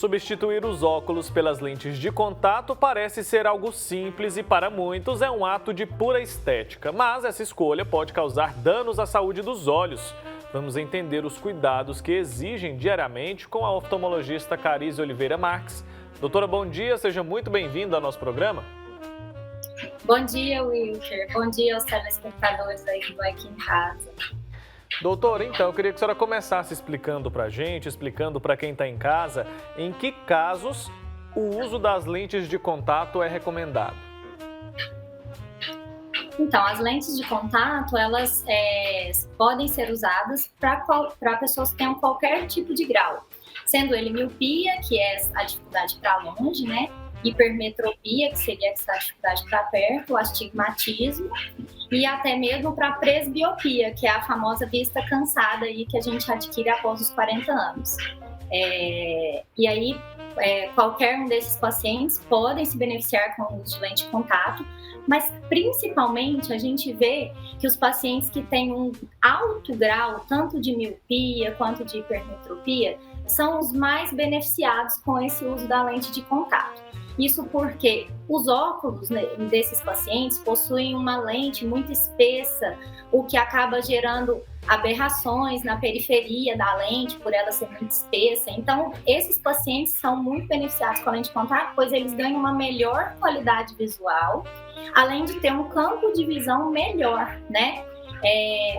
Substituir os óculos pelas lentes de contato parece ser algo simples e para muitos é um ato de pura estética, mas essa escolha pode causar danos à saúde dos olhos. Vamos entender os cuidados que exigem diariamente com a oftalmologista Carize Oliveira Marques. Doutora, bom dia, seja muito bem-vinda ao nosso programa. Bom dia, Wilker. Bom dia aos telespectadores aí que vai aqui em casa. Doutora, então, eu queria que a senhora começasse explicando para a gente, explicando para quem está em casa, em que casos o uso das lentes de contato é recomendado. Então, as lentes de contato, elas podem ser usadas para pessoas que tenham qualquer tipo de grau, sendo ele miopia, que é a dificuldade para longe, né? Hipermetropia, que seria essa dificuldade para perto, astigmatismo, e até mesmo para presbiopia, que é a famosa vista cansada aí que a gente adquire após os 40 anos. E aí, qualquer um desses pacientes podem se beneficiar com o uso de lente de contato, mas principalmente a gente vê que os pacientes que têm um alto grau, tanto de miopia quanto de hipermetropia, são os mais beneficiados com esse uso da lente de contato. Isso porque os óculos, né, desses pacientes possuem uma lente muito espessa, o que acaba gerando aberrações na periferia da lente, por ela ser muito espessa. Então, esses pacientes são muito beneficiados com a lente de contato, pois eles ganham uma melhor qualidade visual, além de ter um campo de visão melhor, né?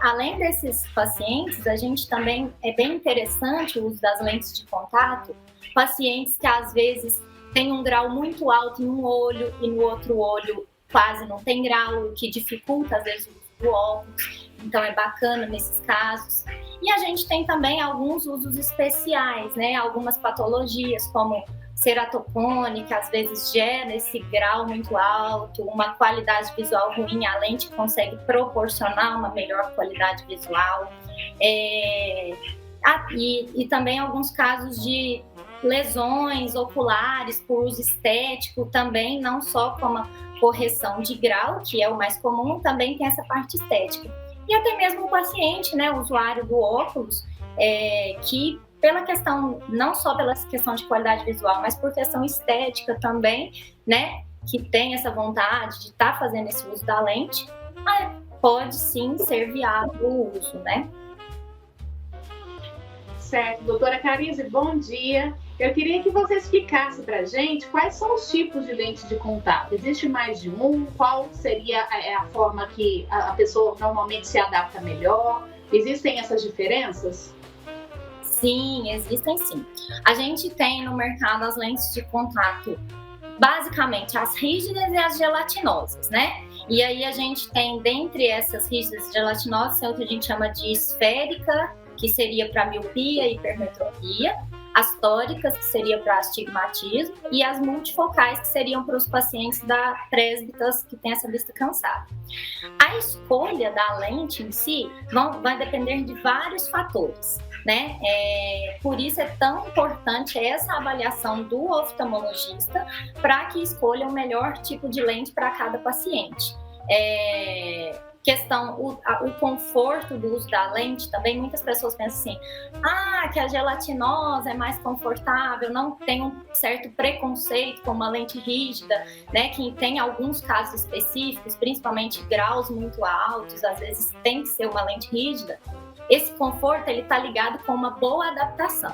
Além desses pacientes, a gente também, é bem interessante o uso das lentes de contato, pacientes que às vezes têm um grau muito alto em um olho e no outro olho quase não tem grau, o que dificulta às vezes o uso do óculos, então é bacana nesses casos. E a gente tem também alguns usos especiais, né? Algumas patologias como ceratocone, que às vezes gera esse grau muito alto, uma qualidade visual ruim, a lente consegue proporcionar uma melhor qualidade visual. E também alguns casos de lesões oculares por uso estético também, não só como a correção de grau, que é o mais comum, também tem essa parte estética. E até mesmo o paciente, né, o usuário do óculos, que pela questão, não só pela questão de qualidade visual, mas por questão estética também, né, que tem essa vontade de estar fazendo esse uso da lente, pode sim ser viável o uso, né? Certo, doutora Carize, bom dia. Eu queria que você explicasse para a gente quais são os tipos de lente de contato. Existe mais de um? Qual seria a forma que a pessoa normalmente se adapta melhor? Existem essas diferenças? Sim, existem sim. A gente tem no mercado as lentes de contato, basicamente as rígidas e as gelatinosas, né? E aí a gente tem, dentre essas rígidas e gelatinosas, tem o que a gente chama de esférica, que seria para miopia e hipermetropia, as tóricas, que seria para astigmatismo, e as multifocais, que seriam para os pacientes da presbitas, que tem essa vista cansada. A escolha da lente em si vai depender de vários fatores, né? Por isso é tão importante essa avaliação do oftalmologista para que escolha o melhor tipo de lente para cada paciente. O conforto do uso da lente também, muitas pessoas pensam assim, que a gelatinosa é mais confortável, não tem um certo preconceito com uma lente rígida, né, que tem alguns casos específicos, principalmente graus muito altos, às vezes tem que ser uma lente rígida. Esse conforto, ele está ligado com uma boa adaptação,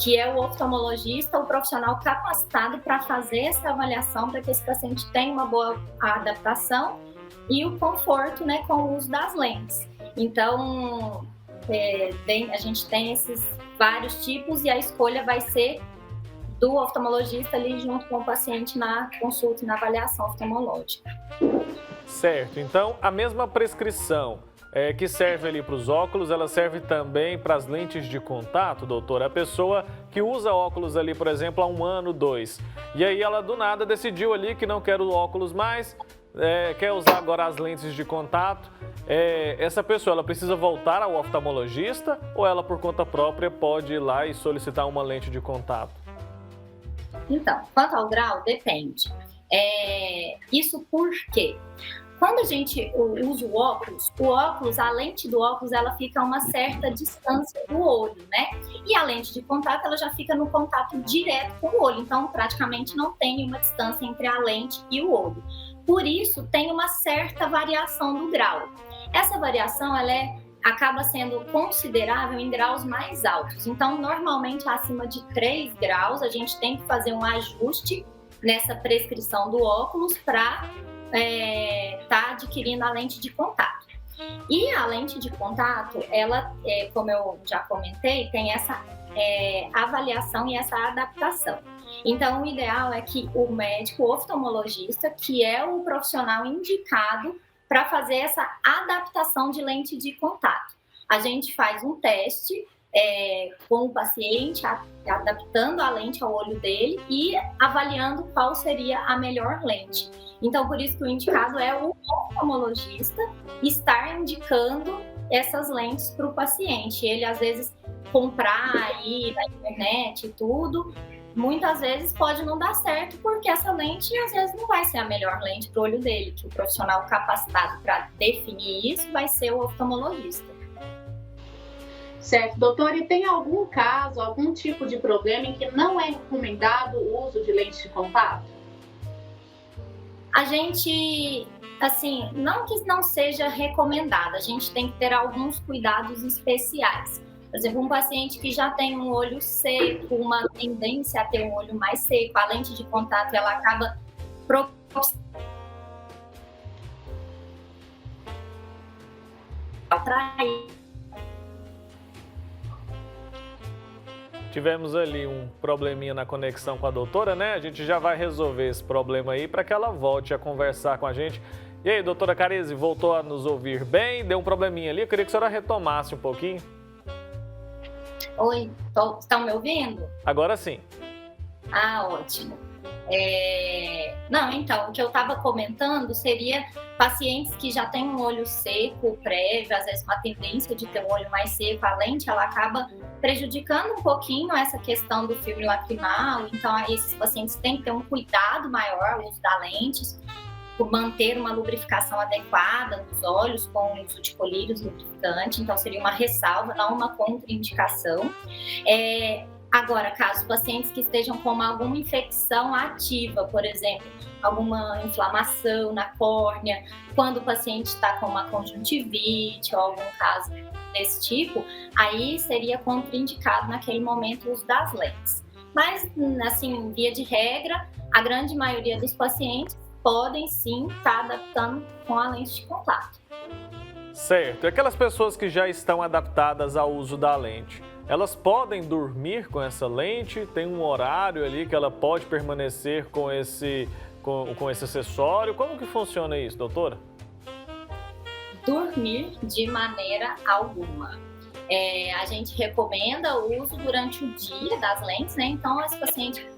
que é o oftalmologista, o profissional capacitado para fazer essa avaliação para que esse paciente tenha uma boa adaptação e o conforto, né, com o uso das lentes. Então, a gente tem esses vários tipos e a escolha vai ser do oftalmologista ali junto com o paciente na consulta e na avaliação oftalmológica. Certo, então a mesma prescrição que serve ali para os óculos, ela serve também para as lentes de contato, doutora? A pessoa que usa óculos ali, por exemplo, há 1 ano, 2, e aí ela do nada decidiu ali que não quer o óculos mais, quer usar agora as lentes de contato, essa pessoa ela precisa voltar ao oftalmologista ou ela por conta própria pode ir lá e solicitar uma lente de contato? Então, quanto ao grau, depende. Isso por quê? Quando a gente usa o óculos, a lente do óculos, ela fica a uma certa distância do olho, né? E a lente de contato, ela já fica no contato direto com o olho, então praticamente não tem uma distância entre a lente e o olho. Por isso, tem uma certa variação do grau. Essa variação, acaba sendo considerável em graus mais altos. Então, normalmente, acima de 3 graus, a gente tem que fazer um ajuste nessa prescrição do óculos para tá adquirindo a lente de contato. E a lente de contato, ela, como eu já comentei, tem essa avaliação e essa adaptação. Então, o ideal é que o médico oftalmologista, que é o profissional indicado para fazer essa adaptação de lente de contato. A gente faz um teste com o paciente, adaptando a lente ao olho dele e avaliando qual seria a melhor lente. Então, por isso que o indicado é o oftalmologista estar indicando essas lentes para o paciente. Ele, às vezes, comprar aí na internet e tudo, muitas vezes pode não dar certo, porque essa lente, às vezes, não vai ser a melhor lente para o olho dele, que o profissional capacitado para definir isso vai ser o oftalmologista. Certo, doutor, e tem algum caso, algum tipo de problema em que não é recomendado o uso de lente de contato? A gente, assim, não que não seja recomendado, a gente tem que ter alguns cuidados especiais. Por exemplo, um paciente que já tem um olho seco, uma tendência a ter um olho mais seco, a lente de contato, ela acaba atrair. Tivemos ali um probleminha na conexão com a doutora, né? A gente já vai resolver esse problema aí para que ela volte a conversar com a gente. E aí, doutora Carize, voltou a nos ouvir bem? Deu um probleminha ali, eu queria que a senhora retomasse um pouquinho. Oi, estão me ouvindo? Agora sim. Ah, ótimo. Não, então, o que eu estava comentando seria pacientes que já têm um olho seco prévio, às vezes uma tendência de ter um olho mais seco, a lente ela acaba prejudicando um pouquinho essa questão do filme lacrimal, então esses pacientes têm que ter um cuidado maior no uso da lente, manter uma lubrificação adequada nos olhos com o uso de colírios lubrificante, então seria uma ressalva, não uma contraindicação. Agora, caso pacientes que estejam com alguma infecção ativa, por exemplo, alguma inflamação na córnea, quando o paciente está com uma conjuntivite ou algum caso desse tipo, aí seria contraindicado naquele momento o uso das lentes. Mas, assim, via de regra, a grande maioria dos pacientes podem sim estar adaptando com a lente de contato. Certo. E aquelas pessoas que já estão adaptadas ao uso da lente, elas podem dormir com essa lente? Tem um horário ali que ela pode permanecer com esse acessório? Como que funciona isso, doutora? Dormir de maneira alguma. A gente recomenda o uso durante o dia das lentes, né? Então, esse paciente,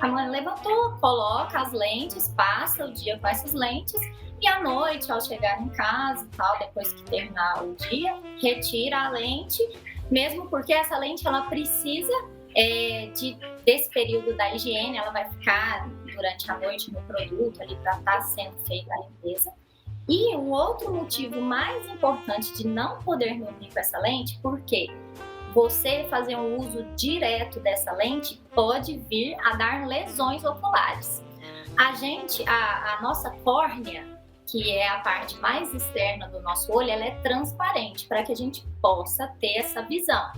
a mãe levantou, coloca as lentes, passa o dia com essas lentes e à noite, ao chegar em casa e tal, depois que terminar o dia, retira a lente, mesmo porque essa lente ela precisa desse período da higiene, ela vai ficar durante a noite no produto ali para estar sendo feita a limpeza. E um outro motivo mais importante de não poder dormir com essa lente, porque você fazer um uso direto dessa lente pode vir a dar lesões oculares. A nossa córnea, que é a parte mais externa do nosso olho, ela é transparente para que a gente possa ter essa visão.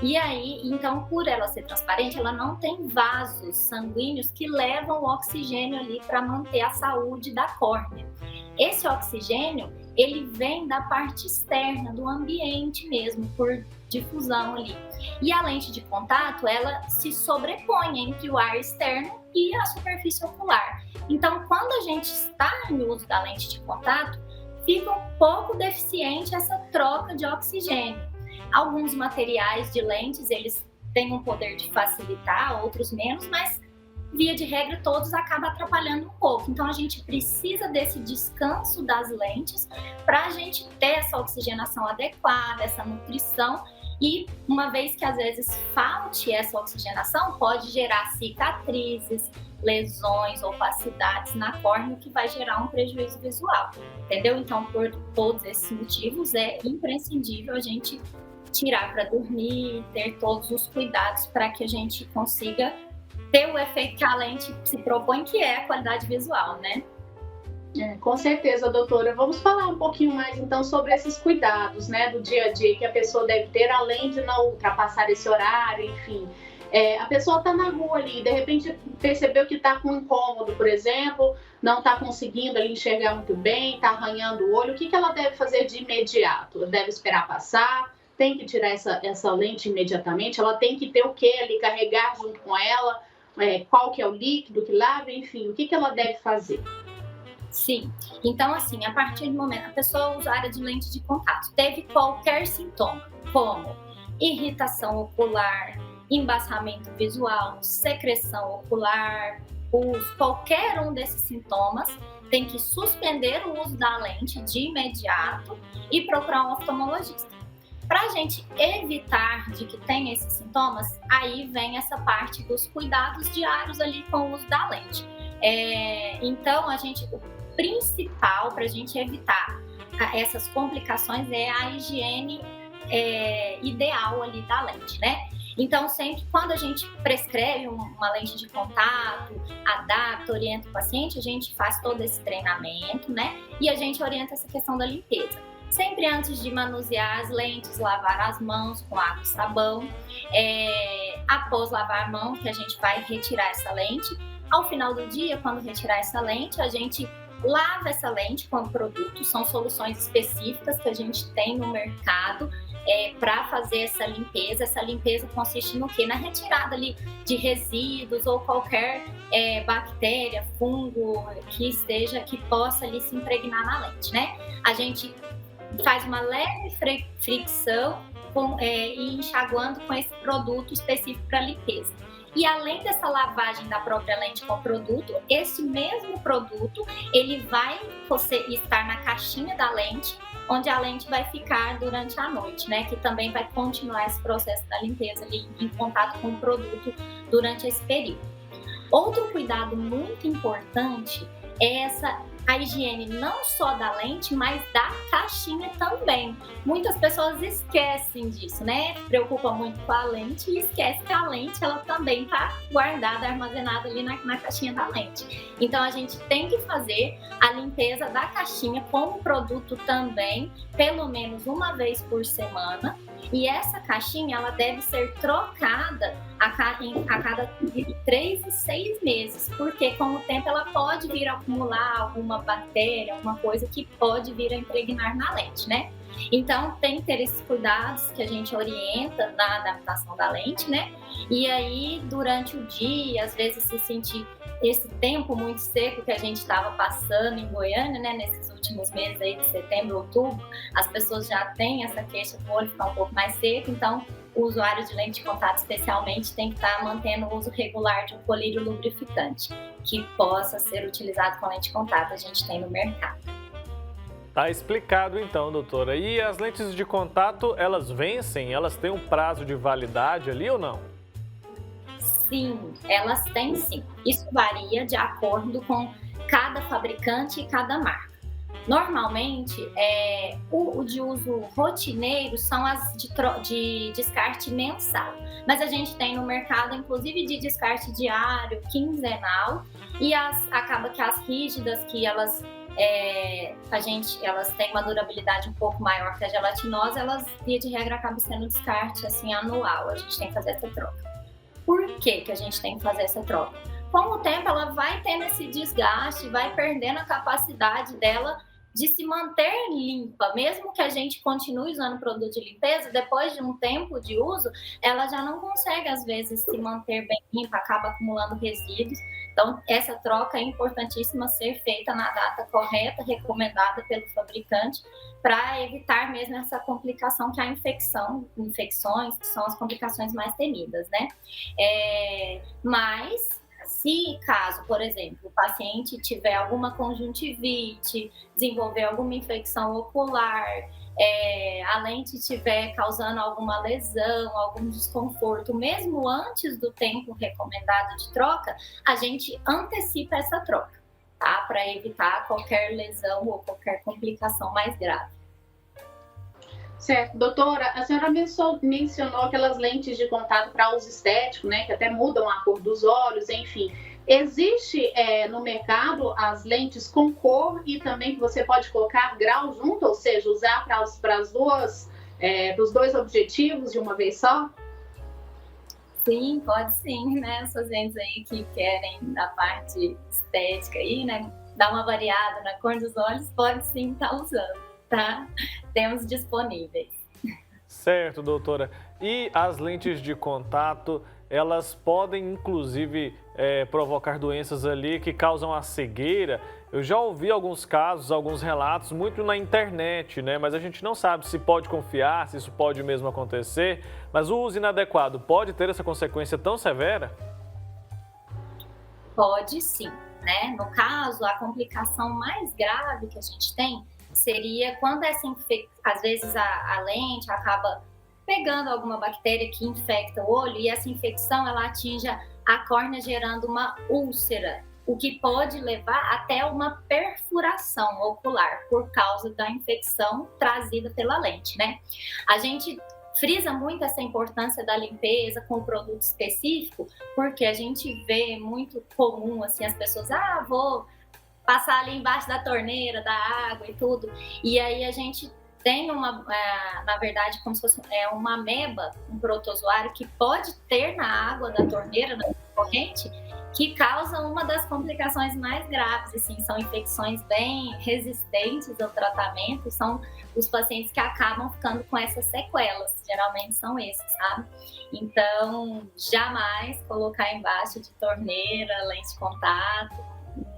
E aí, então, por ela ser transparente, ela não tem vasos sanguíneos que levam o oxigênio ali para manter a saúde da córnea. Esse oxigênio, ele vem da parte externa do ambiente mesmo, por difusão ali. E a lente de contato, ela se sobrepõe entre o ar externo e a superfície ocular. Então, quando a gente está no uso da lente de contato, fica um pouco deficiente essa troca de oxigênio. Alguns materiais de lentes, eles têm um poder de facilitar, outros menos, mas via de regra, todos acabam atrapalhando um pouco. Então, a gente precisa desse descanso das lentes para a gente ter essa oxigenação adequada, essa nutrição. E uma vez que às vezes falte essa oxigenação, pode gerar cicatrizes, lesões, opacidades na córnea, que vai gerar um prejuízo visual, entendeu? Então, por todos esses motivos, é imprescindível a gente tirar para dormir, ter todos os cuidados para que a gente consiga ter o efeito que a lente se propõe, que é a qualidade visual, né? Com certeza, doutora. Vamos falar um pouquinho mais, então, sobre esses cuidados, né, do dia a dia que a pessoa deve ter, além de não ultrapassar esse horário, enfim. A pessoa está na rua ali, de repente percebeu que está com incômodo, por exemplo, não está conseguindo ali enxergar muito bem, está arranhando o olho. O que ela deve fazer de imediato? Deve esperar passar? Tem que tirar essa lente imediatamente? Ela tem que ter o que ali, carregar junto com ela? Qual que é o líquido que lava? Enfim, o que ela deve fazer? Sim, então assim, a partir do momento que a pessoa usuária de lente de contato teve qualquer sintoma, como irritação ocular, embaçamento visual, secreção ocular, qualquer um desses sintomas, tem que suspender o uso da lente de imediato e procurar um oftalmologista. Para a gente evitar de que tenha esses sintomas, aí vem essa parte dos cuidados diários ali com o uso da lente. Então, o principal para a gente evitar essas complicações é a higiene ideal ali da lente, né? Então, sempre quando a gente prescreve uma lente de contato, adapta, orienta o paciente, a gente faz todo esse treinamento, né? E a gente orienta essa questão da limpeza. Sempre antes de manusear as lentes, lavar as mãos com água e sabão. Após lavar a mão, que a gente vai retirar essa lente. Ao final do dia, quando retirar essa lente, a gente lava essa lente com produto. São soluções específicas que a gente tem no mercado para fazer essa limpeza. Essa limpeza consiste no quê? Na retirada ali de resíduos ou qualquer bactéria, fungo que possa ali se impregnar na lente, né? A gente faz uma leve fricção e enxaguando com esse produto específico para limpeza. E além dessa lavagem da própria lente com o produto, esse mesmo produto, ele vai estar na caixinha da lente, onde a lente vai ficar durante a noite, né? Que também vai continuar esse processo da limpeza ali em contato com o produto durante esse período. Outro cuidado muito importante é a higiene não só da lente, mas da caixinha também. Muitas pessoas esquecem disso, né? Preocupa muito com a lente e esquece que a lente ela também está guardada, armazenada ali na caixinha da lente. Então a gente tem que fazer a limpeza da caixinha com o produto também, pelo menos uma vez por semana. E essa caixinha ela deve ser trocada a cada 3 e 6 meses, porque com o tempo ela pode vir a acumular alguma bactéria, alguma coisa que pode vir a impregnar na lente, né? Então tem que ter esses cuidados que a gente orienta na adaptação da lente, né? E aí durante o dia, às vezes se sentir esse tempo muito seco que a gente estava passando em Goiânia, né, nesses últimos meses aí de setembro, outubro, as pessoas já têm essa queixa do olho ficar um pouco mais seco, então o usuário de lente de contato especialmente tem que estar mantendo o uso regular de um colírio lubrificante que possa ser utilizado com lente de contato, a gente tem no mercado. Tá explicado então, doutora. E as lentes de contato, elas vencem? Elas têm um prazo de validade ali ou não? Sim, elas têm sim. Isso varia de acordo com cada fabricante e cada marca. Normalmente, o de uso rotineiro são as de descarte mensal. Mas a gente tem no mercado, inclusive, de descarte diário, quinzenal. E acaba que as rígidas, que elas têm uma durabilidade um pouco maior que a gelatinosa, elas, via de regra, acabam sendo descarte assim, anual. A gente tem que fazer essa troca. Por que a gente tem que fazer essa troca? Com o tempo, ela vai tendo esse desgaste, vai perdendo a capacidade dela de se manter limpa. Mesmo que a gente continue usando produto de limpeza, depois de um tempo de uso, ela já não consegue, às vezes, se manter bem limpa, acaba acumulando resíduos. Então, essa troca é importantíssima ser feita na data correta, recomendada pelo fabricante, para evitar mesmo essa complicação que é a infecções, que são as complicações mais temidas, né? Mas Se caso, por exemplo, o paciente tiver alguma conjuntivite, desenvolver alguma infecção ocular, a lente estiver causando alguma lesão, algum desconforto, mesmo antes do tempo recomendado de troca, a gente antecipa essa troca, tá? Para evitar qualquer lesão ou qualquer complicação mais grave. Certo. Doutora, a senhora mencionou aquelas lentes de contato para uso estético, né, que até mudam a cor dos olhos, enfim. Existe no mercado as lentes com cor e também que você pode colocar grau junto, ou seja, usar para os dois objetivos de uma vez só? Sim, pode sim, né? Essas lentes aí que querem da parte estética aí, né? Dar uma variada na cor dos olhos, pode sim estar usando, tá? Temos disponíveis. Certo, doutora. E as lentes de contato, elas podem inclusive provocar doenças ali que causam a cegueira. Eu já ouvi alguns casos, alguns relatos, muito na internet, né? Mas a gente não sabe se pode confiar, se isso pode mesmo acontecer. Mas o uso inadequado pode ter essa consequência tão severa? Pode sim, né? No caso, a complicação mais grave que a gente tem seria quando às vezes a lente acaba pegando alguma bactéria que infecta o olho e essa infecção ela atinge a córnea gerando uma úlcera, o que pode levar até uma perfuração ocular por causa da infecção trazida pela lente, né? A gente frisa muito essa importância da limpeza com o produto específico, porque a gente vê muito comum assim as pessoas, vou passar ali embaixo da torneira, da água e tudo. E aí a gente tem na verdade, como se fosse uma ameba, um protozoário que pode ter na água da torneira, na corrente, que causa uma das complicações mais graves, assim, são infecções bem resistentes ao tratamento, são os pacientes que acabam ficando com essas sequelas, geralmente são esses, sabe? Então, jamais colocar embaixo de torneira, lente de contato,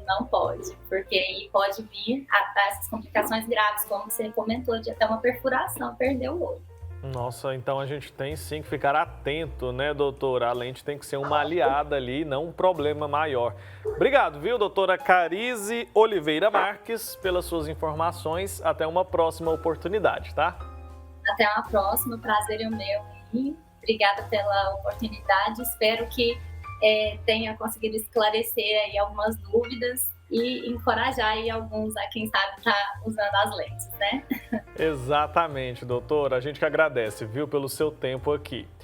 não pode, porque aí pode vir a essas complicações graves, como você comentou, de até uma perfuração, perder o olho. Nossa, então a gente tem sim que ficar atento, né, doutora? A lente tem que ser uma aliada ali, não um problema maior. Obrigado, viu, doutora Carize Oliveira Marques, pelas suas informações. Até uma próxima oportunidade, tá? Até uma próxima, o prazer é o meu. E obrigada pela oportunidade, espero que tenha conseguido esclarecer aí algumas dúvidas e encorajar aí alguns a quem sabe tá usando as lentes, né? Exatamente, doutora. A gente que agradece, viu, pelo seu tempo aqui.